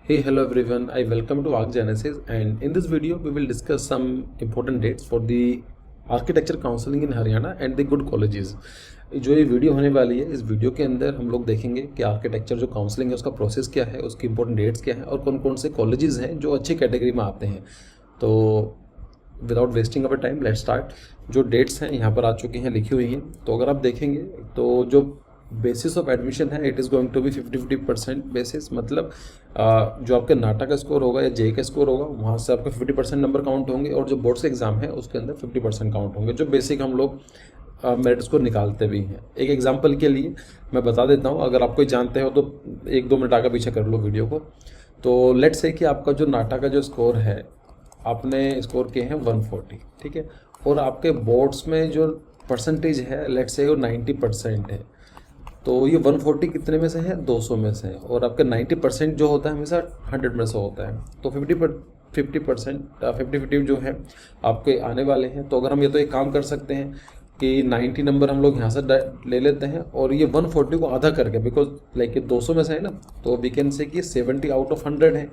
Hey, hello everyone. I welcome to Arc Genesis, and in this video we will discuss some important dates for the architecture counseling in Haryana and the good colleges. जो ये video होने वाली है, इस video के अंदर हम लोग देखेंगे कि आर्किटेक्चर जो काउंसलिंग है उसका प्रोसेस क्या है, उसकी इंपॉर्टेंट डेट्स क्या है और कौन कौन से कॉलेजेस हैं जो अच्छी कैटेगरी में आते हैं। तो without wasting our time let's start. जो डेट्स हैं यहाँ पर आ चुकी हैं, लिखी हुई हैं। तो अगर आप देखेंगे तो जो बेसिस ऑफ एडमिशन है it is going to be 50% basis, मतलब जो आपके नाटा का स्कोर होगा या जे का स्कोर होगा वहाँ से आपके 50% नंबर काउंट होंगे, और जो बोर्ड्स एग्जाम है उसके अंदर 50% काउंट होंगे, जो बेसिक हम लोग मेरिट स्कोर निकालते भी हैं। एक एग्जांपल के लिए मैं बता देता हूँ, अगर आप कोई जानते हो तो 1-2 मिनट आगे पीछे कर लो वीडियो को। तो लेट्स से कि आपका जो नाटा का जो स्कोर है, आपने स्कोर किए हैं 140, ठीक है, और आपके बोर्ड्स में जो परसेंटेज है लेट्स से वो 90% है। तो ये 140 कितने में से है? 200 में से है, और आपका 90% जो होता है हमेशा 100 में से होता है। तो 50% जो है आपके आने वाले हैं। तो अगर हम ये तो एक काम कर सकते हैं कि 90 नंबर हम लोग यहाँ से ले लेते हैं, और ये 140 को आधा करके, बिकॉज लाइक ये 200 में से है ना, तो वी कैन से कि 70 आउट ऑफ 100 है,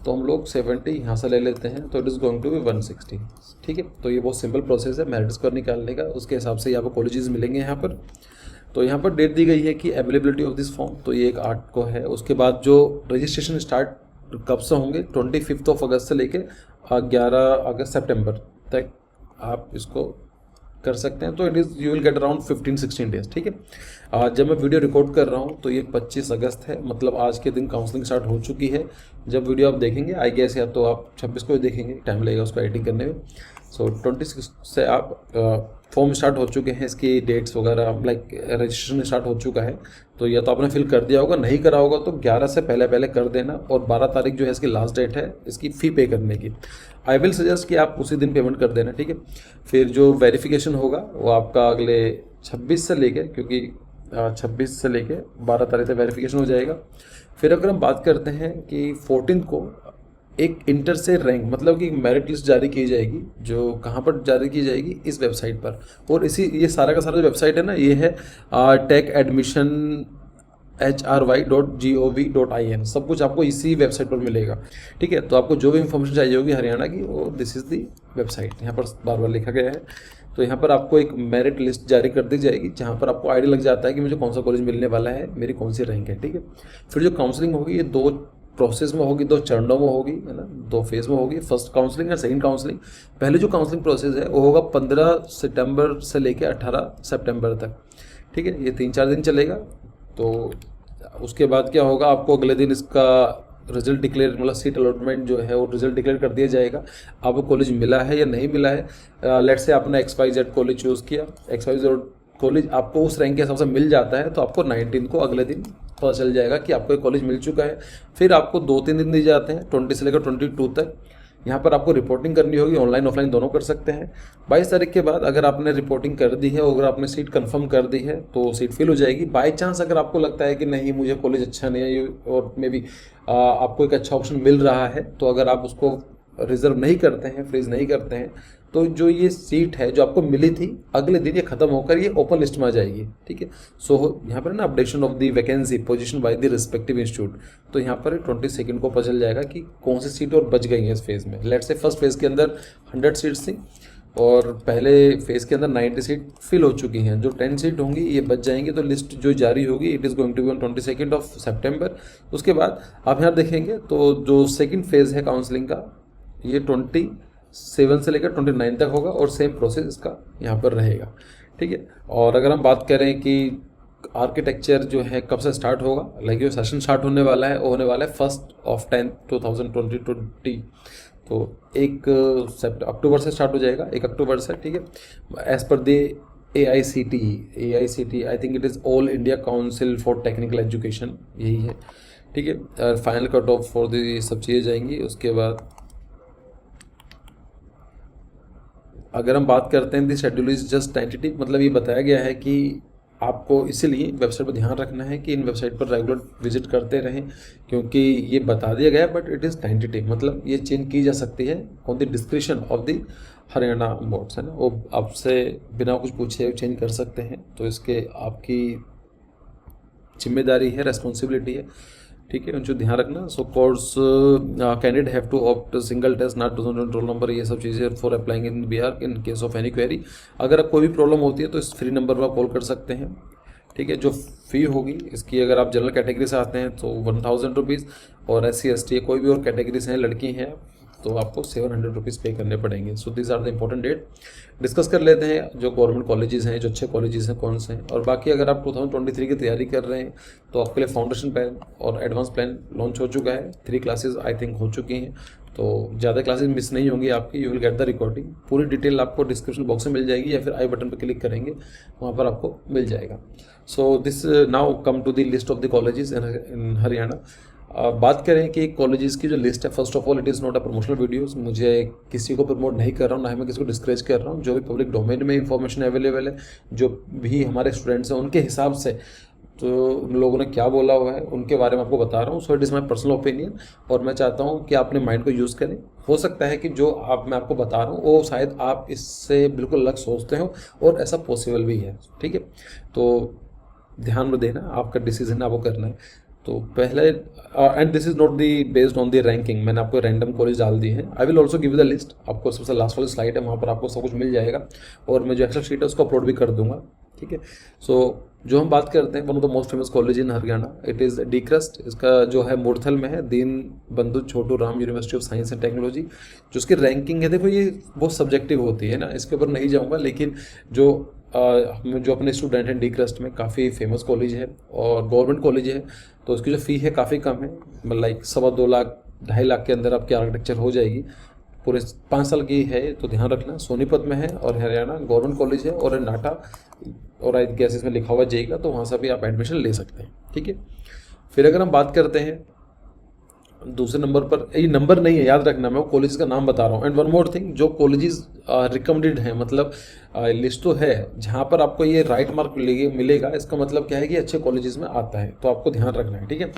तो हम लोग 70 यहाँ से ले लेते हैं, तो it is going to be 160, ठीक है। तो ये बहुत सिंपल प्रोसेस है मेरिट स्कोर निकालने का, उसके हिसाब से आपको कॉलेजेस मिलेंगे यहाँ पर। तो यहाँ पर डेट दी गई है कि अवेलेबिलिटी ऑफ दिस फॉर्म, तो ये एक 8 को है। उसके बाद जो रजिस्ट्रेशन स्टार्ट कब से होंगे, 25 अगस्त से लेके 11 अगस्त सितंबर तक आप इसको कर सकते हैं। तो it is you will get around 15-16 days, ठीक है। जब मैं वीडियो रिकॉर्ड कर रहा हूँ तो ये 25 अगस्त है, मतलब आज के दिन काउंसलिंग स्टार्ट हो चुकी है। जब वीडियो आप देखेंगे आई गेस या तो आप 26 को ही देखेंगे, टाइम लगेगा उसको एडिटिंग करने में। सो 26 से आप फॉर्म स्टार्ट हो चुके हैं, इसकी डेट्स वगैरह लाइक रजिस्ट्रेशन स्टार्ट हो चुका है। तो या तो आपने फिल कर दिया होगा, नहीं करा होगा तो 11 से पहले पहले कर देना, और 12 तारीख जो है इसकी लास्ट डेट है इसकी फ़ी पे करने की। आई विल सजेस्ट कि आप उसी दिन पेमेंट कर देना, ठीक है। फिर जो वेरिफिकेशन होगा वो आपका अगले 26 से लेके, क्योंकि 26 से लेके 12 तारीख तक वेरिफिकेशन हो जाएगा। फिर अगर हम बात करते हैं कि 14 को एक इंटर से रैंक, मतलब कि मेरिट लिस्ट जारी की जाएगी, जो कहाँ पर जारी की जाएगी, इस वेबसाइट पर। और इसी ये सारा का सारा जो वेबसाइट है ना, ये है techadmission.hry.gov.in, सब कुछ आपको इसी वेबसाइट पर मिलेगा, ठीक है। तो आपको जो भी इंफॉर्मेशन चाहिए होगी हरियाणा की, वो दिस इज़ दी वेबसाइट, यहाँ पर बार बार लिखा गया है। तो यहाँ पर आपको एक मेरिट लिस्ट जारी कर दी जाएगी, जहाँ पर आपको आइडिया लग जाता है कि मुझे कौन सा कॉलेज मिलने वाला है, मेरी कौन सी रैंक है, ठीक है। फिर जो काउंसलिंग होगी ये 2 प्रोसेस में होगी, 2 चरणों में होगी, है ना, 2 फेज में होगी, फर्स्ट काउंसलिंग और सेकंड काउंसलिंग। पहले जो काउंसलिंग प्रोसेस है वो होगा 15 सितंबर से लेकर 18 सितंबर तक, ठीक है। ये 3-4 दिन चलेगा। तो उसके बाद क्या होगा, आपको अगले दिन इसका रिजल्ट डिक्लेयर, मतलब सीट अलॉटमेंट जो है वो रिजल्ट डिक्लेयर कर दिया जाएगा, आपको कॉलेज मिला है या नहीं मिला है। लेट्स से आपने XYZ कॉलेज चूज़ किया, XYZ कॉलेज आपको उस रैंक के हिसाब से मिल जाता है, तो आपको 19 को अगले दिन पता चल जाएगा कि आपको एक कॉलेज मिल चुका है। फिर आपको 2-3 दिन दिए जाते हैं, 20 से लेकर 22 तक। यहाँ पर आपको रिपोर्टिंग करनी होगी, ऑनलाइन ऑफलाइन दोनों कर सकते हैं। 22 तारीख के बाद अगर आपने रिपोर्टिंग कर दी है और अगर आपने सीट कंफर्म कर दी है तो सीट फिल हो जाएगी। बाई चांस अगर आपको लगता है कि नहीं मुझे कॉलेज अच्छा नहीं है, और मे बी आपको एक अच्छा ऑप्शन मिल रहा है, तो अगर आप उसको रिजर्व नहीं करते हैं, फ्रीज नहीं करते हैं, तो जो ये सीट है जो आपको मिली थी, अगले दिन ये खत्म होकर ये ओपन लिस्ट में आ जाएगी, ठीक है। सो यहाँ पर ना updation of the vacancy position by the respective institute, तो यहाँ पर 22 को पता चल जाएगा कि कौन सी सीट और बच गई है इस फेज़ में। लेट्स से फर्स्ट फेज़ के अंदर 100 सीट्स थी, और पहले फेज़ के अंदर 90 सीट फिल हो चुकी हैं, जो 10 सीट होंगी ये बच जाएंगी। तो लिस्ट जो जारी होगी it is going to be on 22 सितंबर। उसके बाद आप यहाँ देखेंगे तो जो सेकंड फेज़ है काउंसलिंग का, ये 27 से लेकर 29 तक होगा, और सेम प्रोसेस इसका यहाँ पर रहेगा, ठीक है। और अगर हम बात करें कि आर्किटेक्चर जो है कब से स्टार्ट होगा, लाइक जो सेशन स्टार्ट होने वाला है वो होने वाला है 1 10 2020। तो 1 अक्टूबर से स्टार्ट हो जाएगा, 1 अक्टूबर से, ठीक है। As per the AICTE I think it is all India council for technical education, यही है, ठीक है। Final cut off for the सब चीज़ें जाएंगी। उसके बाद अगर हम बात करते हैं दी शेड्यूल इज जस्ट टेंटेटिव, मतलब ये बताया गया है कि आपको इसीलिए वेबसाइट पर ध्यान रखना है कि इन वेबसाइट पर रेगुलर विजिट करते रहें, क्योंकि ये बता दिया गया है बट इट इज़ टेंटेटिव, मतलब ये चेंज की जा सकती है on the description of the Haryana boards, है ना, वो आपसे बिना कुछ पूछे चेंज कर सकते हैं। तो इसके आपकी जिम्मेदारी है, रेस्पॉन्सिबिलिटी है, ठीक है, उनको ध्यान रखना। So course candidate have to opt single test not roll number, ये सब चीज़ें for applying in Bihar in case of any query. अगर आप कोई भी प्रॉब्लम होती है तो इस फ्री नंबर पर आप कॉल कर सकते हैं, ठीक है। जो फ़ी होगी इसकी, अगर आप जनरल कैटेगरी से आते हैं तो 1000 रुपीज़, और SC ST कोई भी और कैटेगरी से हैं, लड़की हैं, तो आपको 700 रुपीज़ पे करने पड़ेंगे। So this are the important date. Discuss कर लेते हैं जो गवर्नमेंट कॉलेजेस हैं, जो अच्छे कॉलेजेस हैं कौन से हैं। और बाकी अगर आप 2023 की तैयारी कर रहे हैं तो आपके लिए फाउंडेशन प्लान और एडवांस प्लान लॉन्च हो चुका है। 3 क्लासेस आई थिंक हो चुकी हैं, तो ज़्यादा क्लासेस मिस नहीं होंगी आपकी। You will get the recording, पूरी डिटेल आपको डिस्क्रिप्शन बॉक्स में मिल जाएगी, या फिर आई बटन पर क्लिक करेंगे, वहाँ पर आपको मिल जाएगा। So this now come to the list of the colleges in Haryana. बात करें कि कॉलेजेस की जो लिस्ट है, first of all it is not a promotional videos. मुझे किसी को प्रमोट नहीं कर रहा हूँ, ना ही मैं किसी को डिस्करेज कर रहा हूँ। जो भी पब्लिक डोमेन में इंफॉर्मेशन अवेलेबल है, जो भी हमारे स्टूडेंट्स हैं उनके हिसाब से, तो उन लोगों ने क्या बोला हुआ है उनके बारे में आपको बता रहा हूँ। So it is my personal opinion, और मैं चाहता हूँ कि आप अपने माइंड को यूज़ करें। हो सकता है कि जो मैं आपको बता रहा हूँ वो शायद आप इससे बिल्कुल अलग सोचते हो, और ऐसा पॉसिबल भी है, ठीक है। तो ध्यान में देना, आपका डिसीजन आपको करना है। तो पहले, and this is not the based on the ranking, मैंने आपको रैंडम कॉलेज डाल दी है। I will also give the list, आपको सबसे लास्ट वाली स्लाइड है, वहाँ पर आपको सब कुछ मिल जाएगा, और मैं जो एक्सेल शीट है उसको अपलोड भी कर दूंगा, ठीक है। सो जो हम बात करते हैं, one of the most famous college in Haryana, it is DCRUST. इसका जो है मूर्थल में है, Deen Bandhu Chhotu Ram university of science and technology. जो उसकी रैंकिंग है, देखो ये बहुत सब्जेक्टिव होती है ना, इसके ऊपर नहीं जाऊँगा, लेकिन जो अपने स्टूडेंट हैं, डी क्रस्ट में काफ़ी फेमस कॉलेज है और गवर्नमेंट कॉलेज है, तो उसकी जो फ़ी है काफ़ी कम है, मतलब लाइक 2.25 लाख 2.5 लाख के अंदर आपकी आर्किटेक्चर हो जाएगी। पूरे 5 साल की है, तो ध्यान रखना। सोनीपत में है और हरियाणा गवर्नमेंट कॉलेज है, और नाटा और आई गेस इसमें लिखा हुआ जाएगा, तो वहाँ से भी आप एडमिशन ले सकते हैं, ठीक है। फिर अगर हम बात करते हैं दूसरे नंबर पर, ये नंबर नहीं है, याद रखना, मैं वो कॉलेज का नाम बता रहा हूँ। एंड वन मोर थिंग, जो कॉलेजेस रिकमेंडेड हैं, मतलब लिस्ट तो है जहाँ पर आपको ये राइट मार्क मिलेगा, इसका मतलब क्या है कि अच्छे कॉलेजेस में आता है, तो आपको ध्यान रखना है, ठीक है।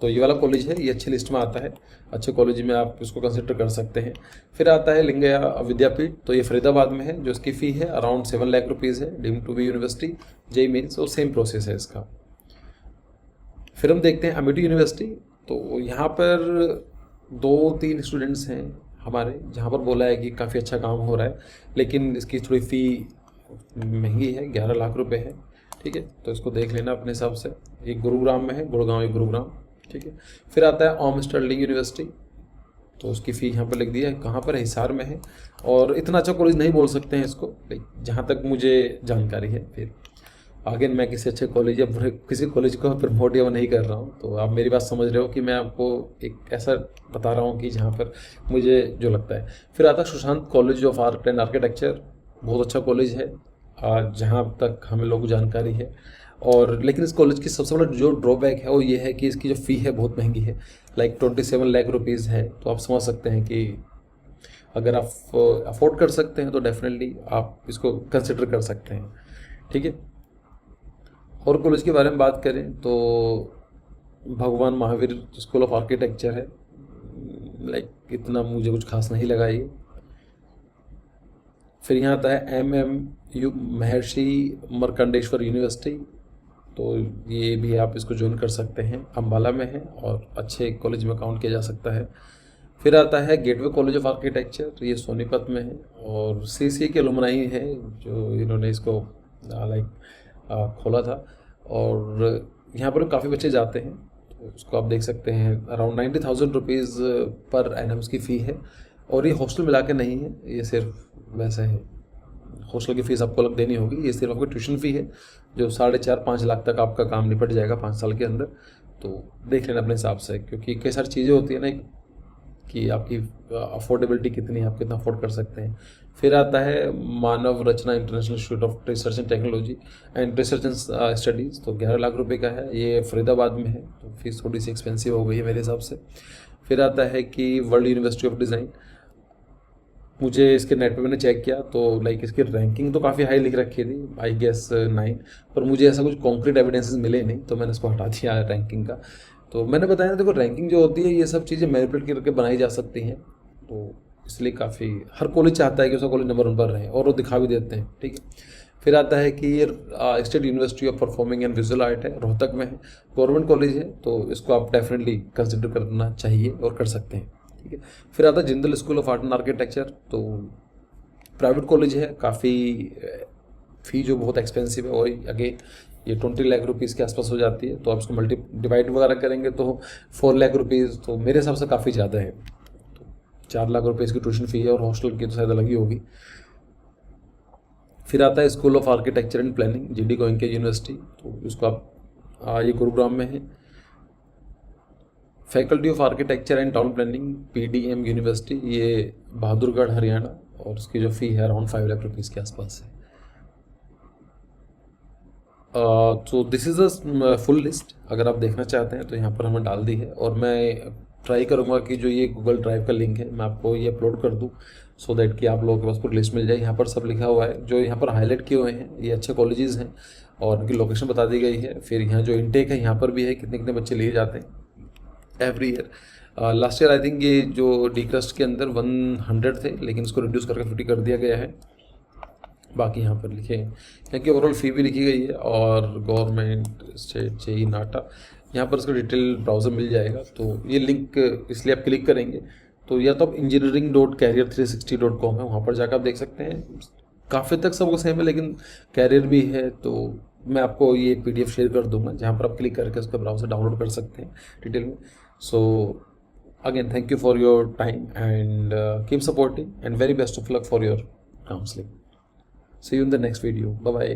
तो ये वाला कॉलेज है, ये अच्छी लिस्ट में आता है, अच्छे कॉलेज में आप इसको कंसिडर कर सकते हैं। फिर आता है लिंगया विद्यापीठ, तो ये फरीदाबाद में है, जो इसकी फ़ी है अराउंड 7 लाख रुपीज़ है, deemed to be university, JEE Mains, और सेम प्रोसेस है इसका। फिर हम देखते हैं अमिटी यूनिवर्सिटी, तो यहाँ पर 2-3 स्टूडेंट्स हैं हमारे, जहाँ पर बोला है कि काफ़ी अच्छा काम हो रहा है, लेकिन इसकी थोड़ी फ़ी महंगी है, 11 लाख रुपए है, ठीक है। तो इसको देख लेना अपने हिसाब से। ये गुरुग्राम में है, गुड़गांव, ये गुरुग्राम, ठीक है। फिर आता है ओम स्टर्लिंग यूनिवर्सिटी, तो उसकी फ़ी यहाँ पर लिख दी है, कहाँ पर है, हिसार में है। और इतना अच्छा कॉलेज नहीं बोल सकते हैं इसको, जहाँ तक मुझे जानकारी है। फिर आगे मैं किसी अच्छे कॉलेज या किसी कॉलेज को प्रमोट या नहीं कर रहा हूँ, तो आप मेरी बात समझ रहे हो कि मैं आपको एक ऐसा बता रहा हूँ कि जहाँ पर मुझे जो लगता है। फिर आता है Sushant college of art and architecture, बहुत अच्छा कॉलेज है जहाँ तक हमें लोग जानकारी है। और लेकिन इस कॉलेज की सबसे बड़ा जो ड्रॉबैक है वो ये है कि इसकी जो फ़ी है बहुत महंगी है, लाइक 27 लाख रुपीज़ है। तो आप समझ सकते हैं कि अगर आप अफोर्ड कर सकते हैं तो डेफिनेटली आप इसको कंसिडर कर सकते हैं, ठीक है। और कॉलेज के बारे में बात करें तो भगवान महावीर स्कूल ऑफ आर्किटेक्चर है, लाइक इतना मुझे कुछ खास नहीं लगा ये। फिर यहाँ आता है MMU महर्षि मार्कंडेश्वर यूनिवर्सिटी, तो ये भी आप इसको ज्वाइन कर सकते हैं, अम्बाला में है और अच्छे कॉलेज में काउंट किया जा सकता है। फिर आता है गेटवे कॉलेज ऑफ आर्किटेक्चर, ये सोनीपत में है और CCA के अलुमनाई है जो इन्होंने इसको लाइक खोला था, और यहाँ पर काफ़ी बच्चे जाते हैं, तो उसको आप देख सकते हैं। अराउंड 90,000 रुपीज़ पर एनम की फ़ी है, और ये हॉस्टल मिला के नहीं है, ये सिर्फ वैसे है, हॉस्टल की फ़ीस आपको अलग देनी होगी। ये सिर्फ आपकी ट्यूशन फ़ी है जो 4.5-5 लाख तक आपका काम निपट जाएगा 5 साल के अंदर। तो देख लेना अपने हिसाब से, क्योंकि कई सारी चीज़ें होती है ना कि आपकी अफोर्डेबिलिटी कितनी है, आप कितना अफोर्ड कर सकते हैं। फिर आता है Manav Rachna international institute of research and technology and research and studies, तो 11 लाख रुपए का है, ये फरीदाबाद में है, तो फीस थोड़ी सी एक्सपेंसिव हो गई है मेरे हिसाब से। फिर आता है कि वर्ल्ड यूनिवर्सिटी ऑफ डिज़ाइन, मुझे इसके नेट पे मैंने चेक किया तो लाइक इसकी रैंकिंग तो काफ़ी हाई लिख रखी थी, आई गेस 9, पर मुझे ऐसा कुछ कॉन्क्रीट एविडेंसेस मिले नहीं, तो मैंने इसको हटा दिया रैंकिंग का। तो मैंने बताया, देखो रैंकिंग जो होती है ये सब चीज़ें मैनिपुलेट करके बनाई जा सकती हैं, तो इसलिए काफ़ी हर कॉलेज चाहता है कि उसका कॉलेज नंबर 1 पर रहे, और वो दिखा भी देते हैं, ठीक है। फिर आता है कि ये state university of performing and visual art है, रोहतक में है, गवर्नमेंट कॉलेज है, तो इसको आप डेफिनेटली कंसिडर करना चाहिए और कर सकते हैं, ठीक है। फिर आता है Jindal school of art and architecture, तो प्राइवेट कॉलेज है, काफ़ी फ़ी जो बहुत एक्सपेंसिव है, और आगे ये 20 लाख रुपीज़ के आसपास हो जाती है, तो आप इसको डिवाइड वगैरह करेंगे तो 4 लाख रुपीज़, तो मेरे हिसाब से काफ़ी ज़्यादा है। तो 4 लाख रुपये इसकी ट्यूशन फ़ी है, और हॉस्टल की तो शायद अलग ही होगी। फिर आता है school of architecture and planning, GD Goenka university, तो इसको आप ये गुरुग्राम में है। Faculty of architecture and town planning, PDM university, ये बहादुरगढ़ हरियाणा, और उसकी जो फ़ी है अराउंड 5 लाख रुपीज़ के आसपास है। तो this is a full list, अगर आप देखना चाहते हैं तो यहाँ पर हमने डाल दी है, और मैं ट्राई करूँगा कि जो ये गूगल ड्राइव का लिंक है मैं आपको ये अपलोड कर दूँ, सो दैट कि आप लोगों के पास पूरी लिस्ट मिल जाए। यहाँ पर सब लिखा हुआ है, जो यहाँ पर हाईलाइट किए हुए हैं ये अच्छे कॉलेजेस हैं, और उनकी लोकेशन बता दी गई है। फिर यहाँ जो इनटेक है यहाँ पर भी है, कितने कितने बच्चे लिए जाते हैं every year. Last year I think ये जो डी क्रस्ट के अंदर 100 थे, लेकिन इसको रिड्यूस करके 50 कर दिया गया है। बाकी यहाँ पर लिखे हैं, यहाँ की ओवरऑल फ़ी भी लिखी गई है, और गवर्नमेंट स्टेट JEE नाटा, यहाँ पर इसका डिटेल ब्राउज़र मिल जाएगा। तो ये लिंक इसलिए आप क्लिक करेंगे तो या तो आप engineering.career360.com है, वहाँ पर जाकर आप देख सकते हैं। काफ़ी तक सबको सेम है, लेकिन कैरियर भी है, तो मैं आपको ये PDF शेयर कर दूंगा, जहाँ पर आप क्लिक करके उसका ब्राउज़र डाउनलोड कर सकते हैं डिटेल में। So again thank you for your time, and keep supporting, and very best of luck for your counselling. See you in the next video. Bye bye.